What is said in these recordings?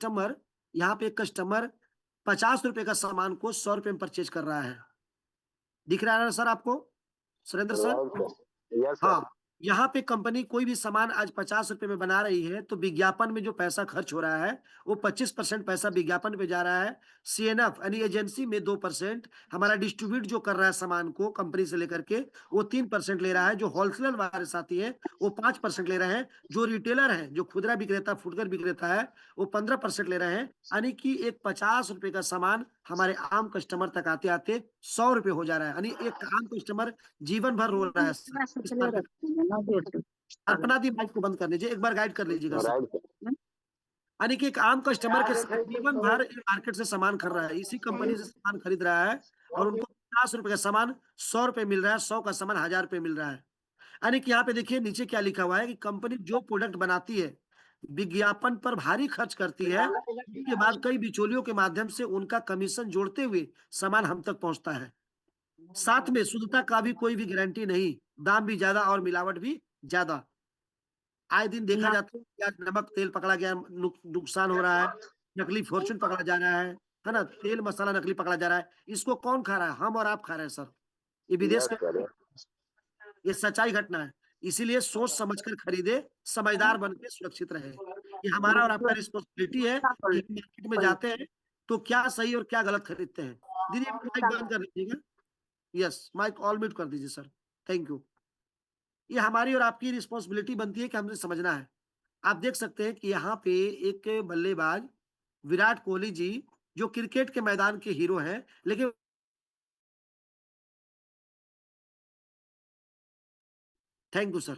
Customer, यहाँ पे एक कस्टमर 50 रुपए का सामान को 100 रुपए में परचेज कर रहा है। दिख रहा है ना सर आपको, Surendra sir? Right sir, yes sir. हाँ, यहाँ पे कंपनी कोई भी सामान आज 50 रुपए में बना रही है, तो विज्ञापन में जो पैसा खर्च हो रहा है वो 25% पैसा विज्ञापन पे जा रहा है। सीएनएफ यानी एजेंसी में 2%, हमारा डिस्ट्रीब्यूट जो कर रहा है सामान को कंपनी से लेकर के वो 3% ले रहा है, जो होलसेलर वाले साथी है वो 5% ले रहे हैं, जो रिटेलर है, जो खुदरा विक्रेता फुटकर विक्रेता है वो 15% ले रहे हैं। यानी कि एक 50 रुपए का सामान हमारे आम कस्टमर तक आते आते 100 रुपए हो जा रहा है, यानी एक आम कस्टमर जीवन भर रो रहा है इस मार्केट। कल्पना दी माइक को बंद कर लीजिए, एक बार गाइड कर लीजिएगा सर। Right sir. यानी कि एक आम कस्टमर के साथ जीवन भर मार्केट से सामान खरीद रहा है, इसी कंपनी से सामान खरीद रहा है, और उनको 50 रुपए का सामान 100 रुपए मिल रहा है, 100 का सामान 1000 रुपए मिल रहा है। यानी कि यहाँ पे देखिए नीचे क्या लिखा हुआ है कि कंपनी जो प्रोडक्ट बनाती है विज्ञापन पर भारी खर्च करती है, उसके बाद कई बिचौलियों के माध्यम से उनका कमीशन जोड़ते हुए सामान हम तक पहुंचता है। साथ में शुद्धता का भी कोई भी गारंटी नहीं, दाम भी ज्यादा और मिलावट भी ज्यादा। आए दिन देखा जाता है क्या नमक तेल पकड़ा गया, नुकसान हो रहा है, नकली फॉर्चून पकड़ा जा रहा है ना, तेल मसाला नकली पकड़ा जा रहा है। इसको कौन खा रहा है? हम और आप खा रहे हैं सर, ये विदेश यस का, सर। ये सच्चाई घटना है। इसीलिए सोच समझकर खरीदे, समझदार बन के सुरक्षित रहे। ये हमारा और आपका रिस्पॉन्सिबिलिटी है कि हम मार्केट में जाते हैं तो क्या सही और क्या गलत खरीदते हैं। दीदी माइक बंद कर लीजिएगा। यस, माइक ऑल म्यूट कर दीजिए सर, थैंक यू। ये हमारी और आपकी रिस्पॉन्सिबिलिटी बनती है कि हमने समझना है। आप देख सकते हैं कि यहाँ पे एक बल्लेबाज विराट कोहली जी, जो क्रिकेट के मैदान के हीरो हैं, लेकिन थैंक यू सर।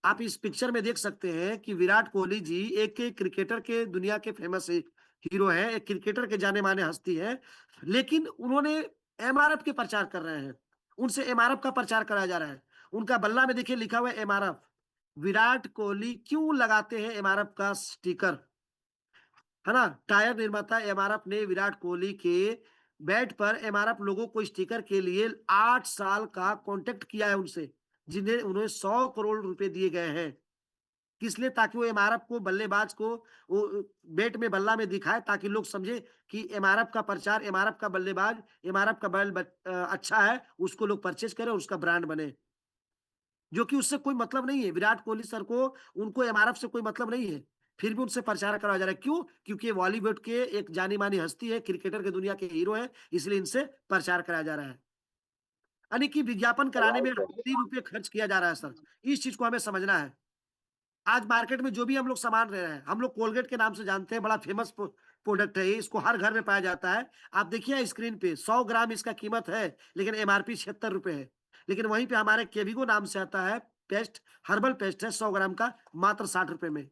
आप इस पिक्चर में देख सकते हैं कि विराट कोहली जी एक क्रिकेटर के दुनिया के फेमस हीरो हैं, एक क्रिकेटर के जाने माने हस्ती है, लेकिन उन्होंने एमआरएफ के प्रचार कर रहे हैं, उनसे एमआरएफ का प्रचार कराया जा रहा है। उनका बल्ला में देखिए लिखा हुआ है एमआरएफ। विराट कोहली क्यों लगाते हैं एमआरएफ का स्टिकर, है ना? टायर निर्माता एमआरएफ ने विराट कोहली के बैट पर एमआरएफ लोगों को स्टिकर के लिए 8 साल का कॉन्टेक्ट किया है उनसे, जिन्हें उन्हें 100 करोड़ रुपए दिए गए हैं। किस लिए? ताकि वो एमआरएफ को, बल्लेबाज को वो बैट में बल्ला में दिखाए, ताकि लोग समझे कि एमआरएफ का प्रचार, एमआरएफ का बल्लेबाज, एमआरएफ का बैल अच्छा है, उसको लोग परचेज करें और उसका ब्रांड बने। जो कि उससे कोई मतलब नहीं है, विराट कोहली सर को, उनको एमआरएफ से कोई मतलब नहीं है, फिर भी उनसे प्रचार कराया जा रहा है। क्यों? क्योंकि बॉलीवुड के एक जानी मानी हस्ती है, क्रिकेटर के दुनिया के हीरो है, इसलिए इनसे प्रचार कराया जा रहा है। यानी कि विज्ञापन कराने में राइट सर। करोड़ों रुपए खर्च किया जा रहा है सर, इस चीज को हमें समझना है। आज मार्केट में जो भी हम लोग सामान ले रहे हैं, हम लोग कोलगेट के नाम से जानते हैं, बड़ा फेमस प्रोडक्ट है ये, इसको हर घर में पाया जाता है। आप देखिए स्क्रीन पे 100 ग्राम इसका कीमत है, लेकिन एमआरपी 76 रुपए है। लेकिन वहीं पे हमारे केविगो नाम से आता है पेस्ट, हर्बल पेस्ट है 100 ग्राम का, मात्र 60 रुपए में।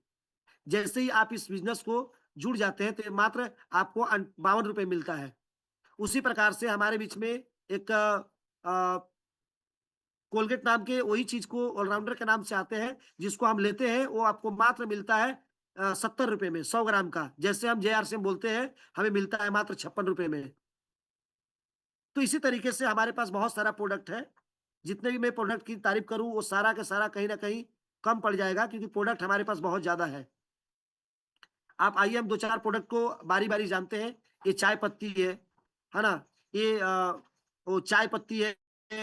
जैसे ही आप इस बिजनेस को जुड़ जाते हैं तो ये मात्र आपको 52 रुपए मिलता है। उसी प्रकार से हमारे बीच में एक कोलगेट नाम के वही चीज को ऑलराउंडर के नाम से आते हैं, जिसको हम लेते हैं वो आपको मात्र मिलता है 70 रुपए में 100 ग्राम का। जैसे हम JRCM बोलते हैं, हमें मिलता है मात्र 56 रुपए में। तो इसी तरीके से हमारे पास बहुत सारा प्रोडक्ट है। जितने भी मैं प्रोडक्ट की तारीफ करूं वो सारा का सारा कहीं ना कहीं कम पड़ जाएगा, क्योंकि प्रोडक्ट हमारे पास बहुत ज्यादा है। आप आइए हम दो चार प्रोडक्ट को बारी बारी जानते हैं। ये चाय पत्ती है ना? ये वो चाय पत्ती है,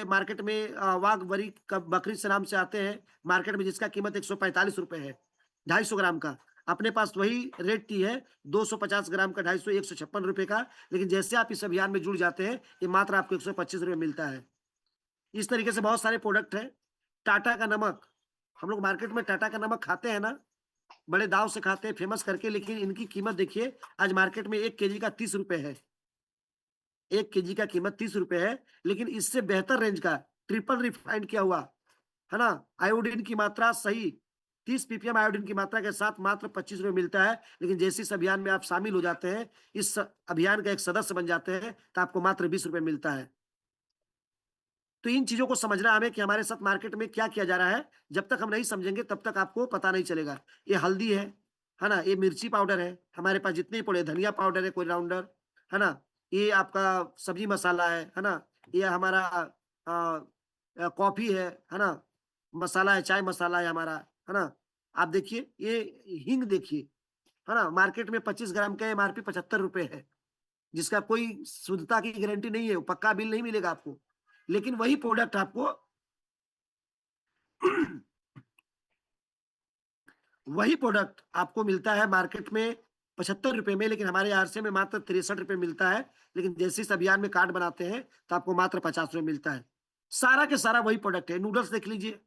मार्केट में वाघ बरी बकरी से नाम से आते हैं मार्केट में, जिसका कीमत 145 रुपए है 250 ग्राम का। अपने पास वही रेड टी है 250 ग्राम का 250, 156 रुपए का। लेकिन जैसे आप इस अभियान में जुड़ जाते हैं, ये मात्र आपको 125 रुपए मिलता है। इस तरीके से बहुत सारे प्रोडक्ट हैं। टाटा का नमक, हम लोग मार्केट में टाटा का नमक खाते हैं ना, बड़े दाव से खाते हैं फेमस करके, लेकिन इनकी कीमत देखिए आज मार्केट में 1 केजी का 30 रुपए है। 1 केजी का कीमत 30 रुपए है, लेकिन इससे बेहतर रेंज का ट्रिपल रिफाइंड किया हुआ, है ना, आयोडीन की मात्रा सही 30 ppm आयोडीन की मात्रा के साथ मात्र 25 रुपए मिलता है। लेकिन जैसे इस अभियान में आप शामिल हो जाते हैं, इस अभियान का एक सदस्य बन जाते हैं, तो आपको मात्र 20 रुपए मिलता है। तो इन चीजों को समझना हमें कि हमारे साथ मार्केट में क्या किया जा रहा है। जब तक हम नहीं समझेंगे तब तक आपको पता नहीं चलेगा। ये हल्दी है ना, ये मिर्ची पाउडर है, हमारे पास जितने पड़े, धनिया पाउडर है, कोई राउंडर, है ना, ये आपका सब्जी मसाला है ना, ये हमारा कॉफी है ना, मसाला है, चाय मसाला है हमारा, है ना। आप देखिए ये हींग देखिए, है ना। मार्केट में 25 ग्राम का एमआरपी 75 रुपए है, जिसका कोई शुद्धता की गारंटी नहीं है, वो पक्का बिल नहीं मिलेगा आपको। लेकिन वही प्रोडक्ट आपको वही प्रोडक्ट आपको मिलता है मार्केट में 75 रुपए में, लेकिन हमारे आरसे में मात्र 63 रुपए मिलता है। लेकिन जैसे इस अभियान में कार्ड बनाते हैं तो आपको मात्र 50 रुपए मिलता है। सारा के सारा वही प्रोडक्ट है। नूडल्स देख लीजिए,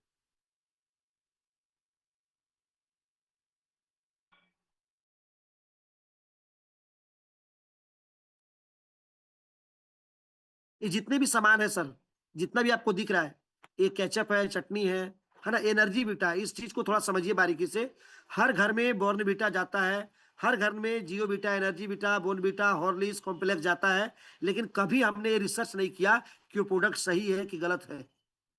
ये जितने भी सामान है सर, जितना भी आपको दिख रहा है, ये केचप है, चटनी है ना, एनर्जी बीटा है। इस चीज को थोड़ा समझिए बारीकी से। हर घर में बॉर्नवीटा जाता है, हर घर में जियो बीटा, एनर्जी बीटा, बोर्नवीटा, हॉर्लिक्स, कॉम्प्लेक्स जाता है। लेकिन कभी हमने ये रिसर्च नहीं किया कि वो प्रोडक्ट सही है कि गलत है।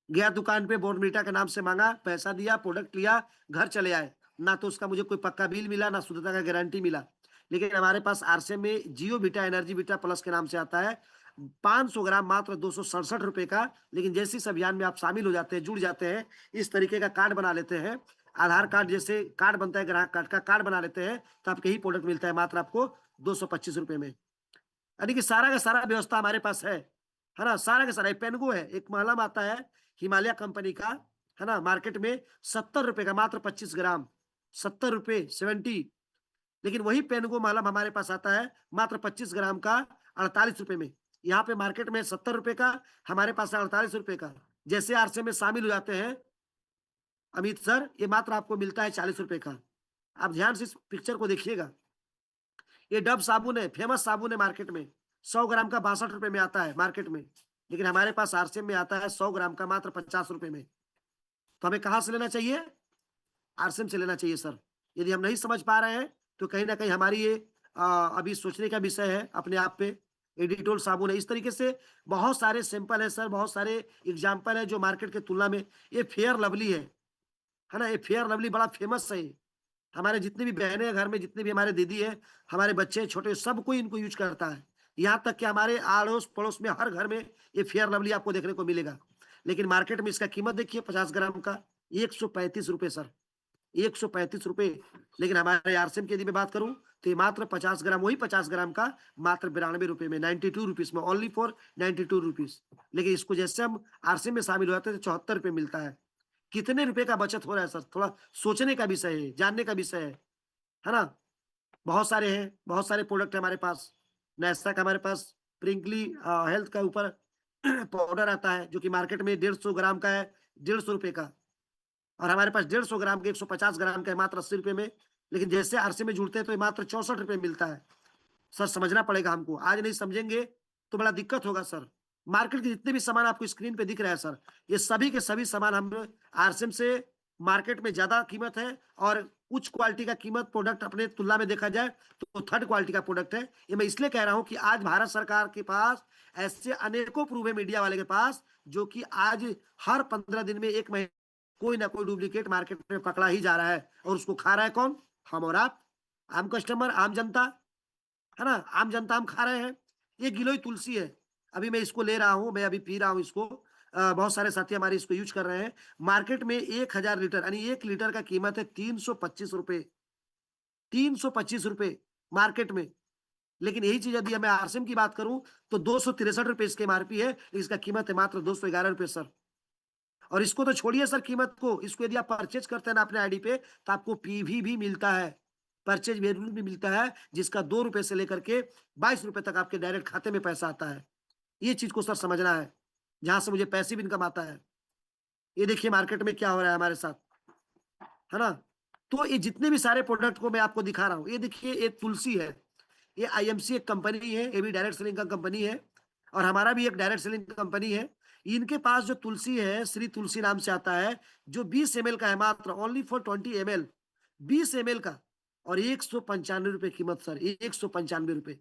गया दुकान पे बॉर्नवीटा के नाम से मांगा, पैसा दिया, प्रोडक्ट लिया, घर चले आए। ना तो उसका मुझे कोई पक्का बिल मिला, ना शुद्धता का गारंटी मिला। लेकिन हमारे पास आरसे में जियो बीटा, एनर्जी बीटा प्लस के नाम से आता है, 500 ग्राम मात्र 267 रुपए का। लेकिन जैसे इस अभियान में आप शामिल हो जाते हैं, जुड़ जाते हैं, इस तरीके का कार्ड बना लेते हैं, आधार कार्ड जैसे कार्ड बनता है, ग्राहक कार्ड का कार्ड बना लेते हैं, तो आपको यही प्रोडक्ट मिलता है मात्र आपको 225 रुपए में। यानी कि सारा का सारा व्यवस्था हमारे पास है ना। सारा का सारा पेनगो है, एक महलम आता है हिमालय कंपनी का, है ना, मार्केट में 70 रुपए का, मात्र 25 ग्राम, 70 रुपए, 70। लेकिन वही पेनगो महलम हमारे पास आता है मात्र 25 ग्राम का 48 रुपए में। यहाँ पे मार्केट में 70 रुपए का, हमारे पास 48 रुपए का। जैसे आरसे में शामिल हो जाते हैं अमित सर, ये मात्र आपको मिलता है 40 रुपए का। आप ध्यान से इस पिक्चर को देखिएगा। ये डब साबुन है, फेमस साबुन है मार्केट में, 100 ग्राम का 62 रुपए में आता है मार्केट में। लेकिन हमारे पास आरसीएम में आता है 100 ग्राम का मात्र 50 रुपए में। तो हमें कहाँ से लेना चाहिए? आरसीएम से लेना चाहिए सर। यदि हम नहीं समझ पा रहे हैं तो कहीं ना कहीं हमारी ये अभी सोचने का विषय है अपने आप पे। एडिटोल साबुन है, इस तरीके से बहुत सारे सैंपल है सर, बहुत सारे एग्जाम्पल है जो मार्केट के तुलना में। ये फेयर लवली है ना, ये फेयर लवली बड़ा फेमस है। हमारे जितनी भी बहनें हैं घर में, जितने भी हमारे दीदी है, हमारे बच्चे छोटे, सब कोई इनको यूज करता है। यहाँ तक कि हमारे आड़ोस पड़ोस में हर घर में ये फेयर लवली आपको देखने को मिलेगा। लेकिन मार्केट में इसका कीमत देखिए 50 ग्राम का 135 रुपए सर, 135 रुपए। लेकिन हमारे आरसीएम की यदि मैं बात करूं तो ये मात्र 50 ग्राम, वही 50 ग्राम का मात्र 92 रुपए में, 92 रुपीज में, ओनली फॉर 92 रुपीज। लेकिन इसको जैसे हम आरसीएम में शामिल हो जाते हैं तो 74 रुपए मिलता है। कितने रुपए का बचत हो रहा है सर? थोड़ा सोचने का विषय है, जानने का विषय है ना। बहुत सारे हैं, बहुत सारे प्रोडक्ट है हमारे पास। नेस्टा का हमारे पास प्रिंकली हेल्थ का ऊपर पाउडर आता है, जो कि मार्केट में 150 ग्राम का है 150 रुपए का, और हमारे पास 150 ग्राम के 150 ग्राम का है मात्र 80 रुपए में। लेकिन जैसे आरसी में जुड़ते हैं तो ये मात्र 64 रुपए मिलता है। सर समझना पड़ेगा हमको, आज नहीं समझेंगे तो बड़ा दिक्कत होगा सर। मार्केट के जितने भी सामान आपको स्क्रीन पे दिख रहे हैं सर, ये सभी के सभी सामान हम आरसीएम से मार्केट में ज्यादा कीमत है, और उच्च क्वालिटी का कीमत प्रोडक्ट अपने तुलना में देखा जाए तो थर्ड क्वालिटी का प्रोडक्ट है। ये मैं इसलिए कह रहा हूं कि आज भारत सरकार के पास ऐसे अनेकों प्रूफ है, मीडिया वाले के पास, जो कि आज हर 15 दिन में, एक महीने कोई ना कोई डुप्लीकेट मार्केट में पकड़ा ही जा रहा है। और उसको खा रहा है कौन? हम और आप, आम कस्टमर, आम जनता, है ना। आम जनता हम खा रहे हैं। ये गिलोय तुलसी है, अभी मैं इसको ले रहा हूँ, मैं अभी पी रहा हूँ इसको। बहुत सारे साथी हमारे इसको यूज कर रहे हैं। मार्केट में 1000 लीटर, यानी 1 लीटर का कीमत है 325 रुपए, 325 रुपए मार्केट में। लेकिन यही चीज यदि मैं आरसीएम की बात करूं तो 263 रुपए इसके एमआरपी है, लेकिन इसका कीमत है मात्र 211 रुपए सर। और इसको तो छोड़िए सर कीमत को, इसको यदि आप परचेज करते हैं ना अपने आईडी पे, तो आपको पीवी भी मिलता है, परचेज वेरिएबल भी मिलता है, जिसका 2 रुपए से लेकर के 22 रुपए तक आपके डायरेक्ट खाते में पैसा आता है। ये चीज को सर समझना है, जहां से मुझे पैसिव इनकम आता है। ये देखिए मार्केट में क्या हो रहा है हमारे साथ, है ना। तो ये जितने भी सारे प्रोडक्ट को मैं आपको दिखा रहा हूँ, ये देखिए, ये तुलसी है, ये आईएमसी एक कंपनी है, ये भी डायरेक्ट सेलिंग का कंपनी है, और हमारा भी एक डायरेक्ट सेलिंग कंपनी है। इनके पास जो तुलसी है, श्री तुलसी नाम से आता है, जो 20 ml का है, मात्र ओनली फॉर 20 ml, 20 ml का, और 195 रुपए कीमत सर, 195 रुपए।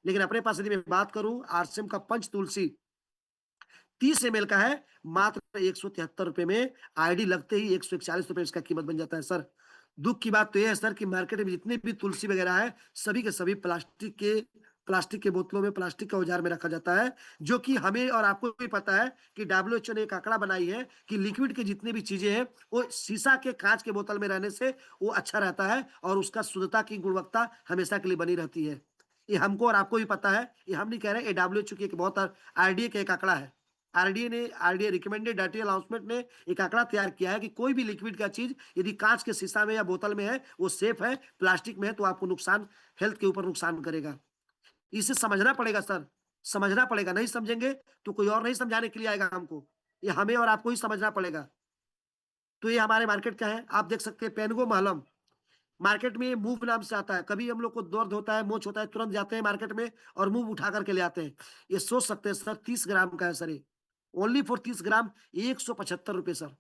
लेकिन अपने पास यदि मैं बात करूं आरसीएम का पंच तुलसी 30 ml का है, मात्र 173 रुपए में। आईडी लगते ही 141 रुपए इसका कीमत बन जाता है सर। दुख की बात तो यह है सर कि मार्केट में जितने भी तुलसी वगैरह है, सभी के सभी प्लास्टिक के प्लास्टिक के बोतलों में, प्लास्टिक के औजार में रखा जाता है, जो कि हमें और आपको भी पता है कि डब्ल्यूएचओ ने एक आंकड़ा बनाई है कि लिक्विड की जितनी भी चीजें हैं वो शीशा के, कांच के बोतल में रहने से वो अच्छा रहता है और उसका शुद्धता की गुणवत्ता हमेशा के लिए बनी रहती है। ये हमको और आपको भी पता है, ये हम नहीं कह रहे, ये डब्ल्यूएचओ की एक बहुत आरडीए का एक आंकड़ा है। आरडीए रिकमेंडेड डाइटरी अनाउंसमेंट ने एक आंकड़ा तैयार किया है कि कोई भी लिक्विड का चीज यदि कांच के शीशा में या बोतल में है वो सेफ है, प्लास्टिक में है तो आपको नुकसान, हेल्थ के ऊपर नुकसान करेगा। इसे समझना पड़ेगा सर, समझना पड़ेगा, नहीं समझेंगे तो कोई और नहीं समझाने के लिए आएगा हमको, ये हमें और आपको ही समझना पड़ेगा। तो ये हमारे मार्केट का है, आप देख सकते हैं पेनगो महलम, मार्केट में मूव नाम से आता है। कभी हम लोग को दर्द होता है, मोच होता है, तुरंत जाते हैं मार्केट में और मूव उठा करके ले आते हैं। ये सोच सकते हैं सर 30 ग्राम का है सर, ये ओनली फॉर 30 ग्राम 175 रुपये सर।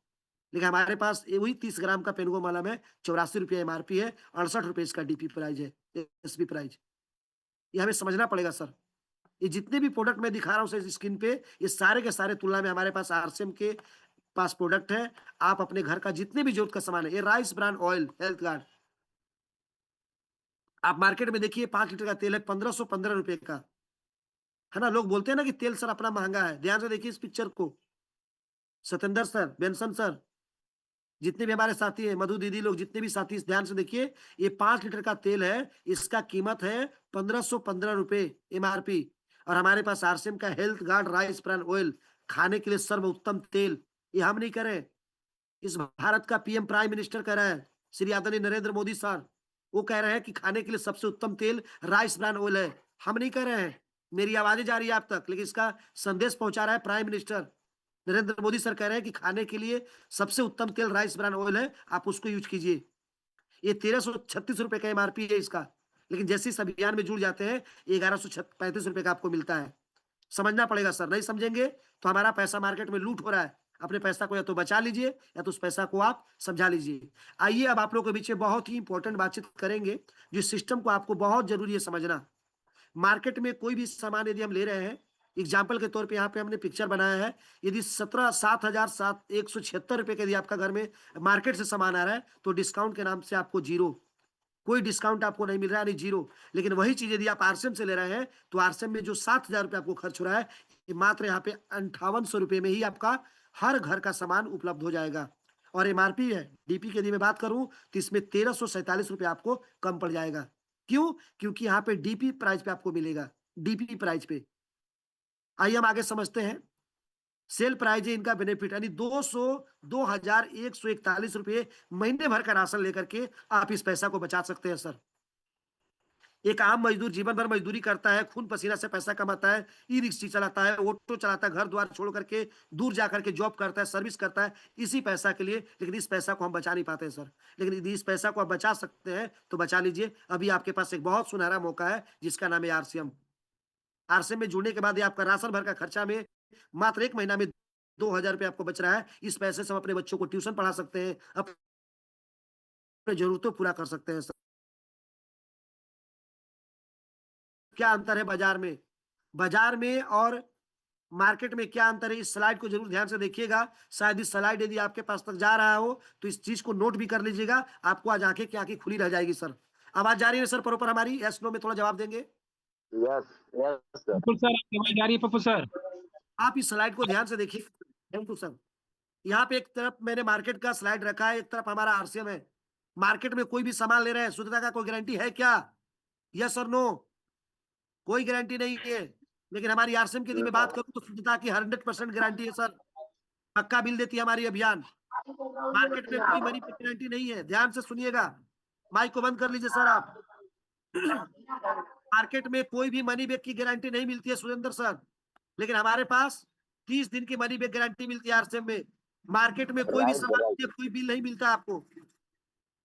लेकिन हमारे पास ये वही 30 ग्राम का पेनगो मालम है, 84 रुपये एमआरपी है, 68 रुपये इसका डीपी प्राइस है, एसपी प्राइस। ये हमें समझना पड़ेगा सर। ये जितने भी प्रोडक्ट मैं दिखा रहा हूँ सर स्क्रीन पे, ये सारे के सारे तुलना में हमारे पास आरसीएम के पास प्रोडक्ट है। आप अपने घर का जितने भी जरूरत का सामान है, ये rice brand oil health guard, आप मार्केट में देखिए 5 लीटर का तेल है 1515 रुपए का, है ना। लोग बोलते हैं ना कि तेल सर अपना महंगा है, ध्यान से देखिए इस पिक्चर को, सत्येंद्र सर, बेंसन सर, जितने भी हमारे साथी हैं, मधु दीदी लोग, जितने भी साथी, ध्यान से देखिए, ये 5 लीटर का तेल है, इसका कीमत है 1515 रुपए एमआरपी। और हमारे पास आरसीएम का health guard rice brand oil, खाने के लिए सर्वोत्तम तेल, ये हम नहीं करें, इस भारत का पीएम प्राइम मिनिस्टर कह रहा है, श्री आदरणीय नरेंद्र मोदी सर, वो कह रहे हैं कि खाने के लिए सबसे उत्तम तेल राइस ब्रांड ऑयल है, हम नहीं कह रहे हैं। मेरी आवाजें जा रही है आप तक, लेकिन इसका संदेश पहुंचा रहा है prime minister Narendra Modi sir, कह रहे हैं कि खाने के लिए सबसे उत्तम तेल राइस ब्रांड ऑयल है, आप उसको यूज कीजिए। ये 1336 रुपए का एमआरपी है इसका, लेकिन जैसे इस अभियान में जुड़ जाते हैं 1135 रुपए का आपको मिलता है। समझना पड़ेगा सर, नहीं समझेंगे तो हमारा पैसा मार्केट में लूट हो रहा है। अपने पैसा को या तो बचा लीजिए या तो उस पैसा को आप समझा लीजिए। आइए अब आप लोगों के बीच में बहुत ही इंपॉर्टेंट बातचीत करेंगे, जिस सिस्टम को आपको बहुत जरूरी है समझना। मार्केट में कोई भी सामान यदि हम ले रहे हैं, एग्जाम्पल के तौर पे यहाँ पे हमने पिक्चर बनाया है, यदि 7,176 रुपए के यदि आपका घर में मार्केट से सामान आ रहा है तो डिस्काउंट के नाम से आपको जीरो, कोई डिस्काउंट आपको नहीं मिल रहा है, नहीं जीरो। लेकिन वही चीज यदि आप आरसीएम से ले रहे हैं तो आरसीएम में जो 7,000 रुपये आपको खर्च हो रहा है, ये मात्र यहाँ पे 5800 रुपये में ही आपका हर घर का सामान उपलब्ध हो जाएगा। और एमआरपी है, डीपी की यदि मैं बात करूं तो इसमें 1347 रुपये आपको कम पड़ जाएगा। क्यों? क्योंकि यहाँ पे डीपी प्राइस पे आपको मिलेगा, डीपी प्राइस पे। आइए हम आगे समझते हैं। सेल प्राइस है इनका बेनिफिट, यानी 2,2141 रुपये महीने भर का राशन लेकर के आप इस पैसा को बचा सकते हैं सर। एक आम मजदूर जीवन भर मजदूरी करता है, खून पसीना से पैसा कमाता है, ई रिक्शा चलाता है, ऑटो चलाता है, घर द्वार छोड़ करके दूर जाकर के जॉब करता है, सर्विस करता है इसी पैसा के लिए, लेकिन इस पैसा को हम बचा नहीं पाते हैं सर। लेकिन यदि इस पैसा को आप बचा सकते हैं तो बचा लीजिए। अभी आपके पास एक बहुत सुनहरा मौका है जिसका नाम है आरसीएम। आरसीएम में जुड़ने के बाद ये आपका राशन भर का खर्चा में मात्र एक महीना में 2,000 रुपये आपको बच रहा है। इस पैसे से हम अपने बच्चों को ट्यूशन पढ़ा सकते हैं, अपनी जरूरतों पूरा कर सकते हैं सर। क्या अंतर है बाजार में, बाजार में और मार्केट में क्या अंतर है, इस स्लाइड को जरूर ध्यान से देखिएगा। शायद इस स्लाइड यदि आपके पास तक जा रहा हो तो इस चीज को नोट भी कर लीजिएगा, आपको आज आंखें की आंखें खुली रह जाएगी सर। आवाज जा रही है सर प्रॉपर हमारी? यस नो में थोड़ा जवाब देंगे। Yes yes sir. Pappu sir, आपकी आवाज आ रही है पप्पू सर? आप इस स्लाइड को ध्यान से देखिए। Thank you sir. यहाँ पे एक तरफ मैंने मार्केट का स्लाइड रखा है, एक तरफ हमारा आरसीएम है। मार्केट में कोई भी सामान ले रहे हैं, शुद्धता का कोई गारंटी है क्या? यस और नो? कोई गारंटी नहीं है। लेकिन हमारी आरसीएम की यदि मैं बात करूं तो शुद्धता की 100% गारंटी है सर, पक्का बिल देती है हमारी अभियान। मार्केट में कोई मनी बैक गारंटी नहीं है, ध्यान से सुनिएगा। माइक को बंद कर लीजिए सर आप। मार्केट में कोई भी मनी बैक की गारंटी नहीं मिलती है सुरेंद्र सर, लेकिन हमारे पास 30 दिन की मनी बैक गारंटी मिलती है आरसीएम में। मार्केट में कोई भी सामान लीजिए, कोई बिल नहीं मिलता आपको।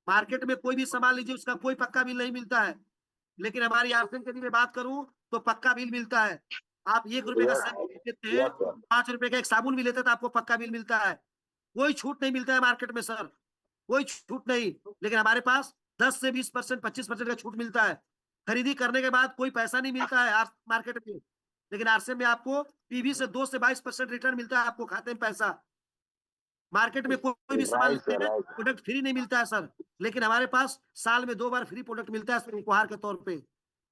मार्केट में कोई भी सामान लीजिए, उसका कोई पक्का बिल नहीं मिलता है, लेकिन हमारी आरसीएम की यदि मैं बात करूं तो पक्का बिल मिलता है। आप 1 रुपए का शैम्पू लेते हैं, 5 रुपए का एक साबुन भी लेते हैं तो आपको पक्का बिल मिलता है। कोई छूट नहीं मिलता है मार्केट में सर, कोई छूट नहीं। लेकिन हमारे पास 10 से 20%, 25% का छूट मिलता है। खरीदी करने के बाद कोई पैसा नहीं मिलता है मार्केट में, लेकिन आरसीएम में आपको पीवी से 2 से 22% रिटर्न मिलता है आपको खाते में पैसा। मार्केट में कोई भी सामान लेते हैं प्रोडक्ट फ्री नहीं मिलता है सर, लेकिन हमारे पास साल में 2 बार फ्री प्रोडक्ट मिलता है सर, उपहार के तौर पे।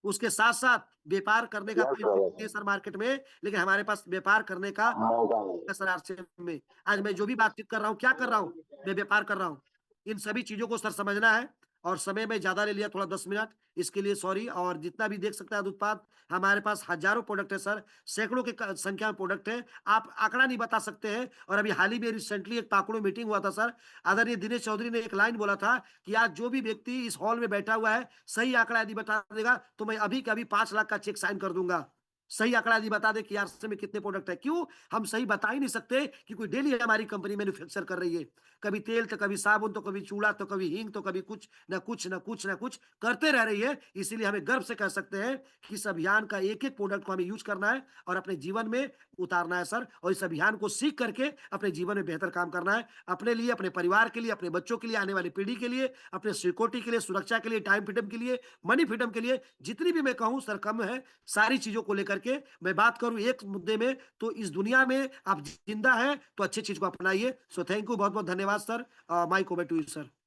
उसके साथ-साथ व्यापार करने का यस कोई सर, नहीं यस है सर। सर मार्केट में, लेकिन हमारे पास व्यापार करने का मौका नहीं है सर आरसीएम में। आज मैं जो भी बातचीत कर रहा हूँ, क्या कर रहा हूँ? मैं व्यापार कर रहा हूँ। इन सभी चीज़ों को सर समझना है और समय मैं ज़्यादा ले लिया थोड़ा 10 मिनट, इसके लिए सॉरी। और जितना भी देख सकते हैं उत्पाद, हमारे पास हज़ारों प्रोडक्ट है सर, सैकड़ों के क संख्या में प्रोडक्ट है। आप आँकड़ा नहीं बता सकते हैं। और अभी हाल ही में रिसेंटली एक पाकुड़ में मीटिंग हुआ था सर, आदरणीय दिनेश चौधरी ने एक लाइन बोला था कि आज जो भी व्यक्ति इस हॉल में बैठा हुआ है, सही आँकड़ा यदि बता देगा, तो मैं अभी के अभी 5 लाख का चेक साइन कर दूँगा। सही आंकड़ा यदि बता दे कि आरसीएम में कितने प्रोडक्ट है। क्यों? हम सही बता ही नहीं सकते कि कोई डेली हमारी कंपनी मैन्युफैक्चर कर रही है। कभी तेल तो कभी साबुन तो कभी चूड़ा तो कभी हींग तो कभी कुछ न कुछ न कुछ न कुछ करते रह रही है। इसीलिए हमें गर्व से कह सकते हैं कि इस अभियान का एक-एक प्रोडक्ट को हमें यूज़ करना है और अपने जीवन में उतारना है सर। और इस अभियान को सीख करके अपने जीवन में बेहतर काम करना है। अपने लिए, अपने परिवार के लिए, अपने बच्चों के लिए, आने वाली पीढ़ी के लिए, अपने सिक्योरिटी के लिए, सुरक्षा के लिए, टाइम फ्रीडम के लिए, मनी फ्रीडम के लिए, जितनी भी मैं कहूँ सर कम है। सारी चीज़ों को लेकर के मैं बात करूँ एक मुद्दे में, तो इस दुनिया में आप ज़िंदा हैं, तो अच्छी चीज़ को अपनाइए। सो थैंक यू, बहुत-बहुत धन्यवाद sir. Mike over to you sir.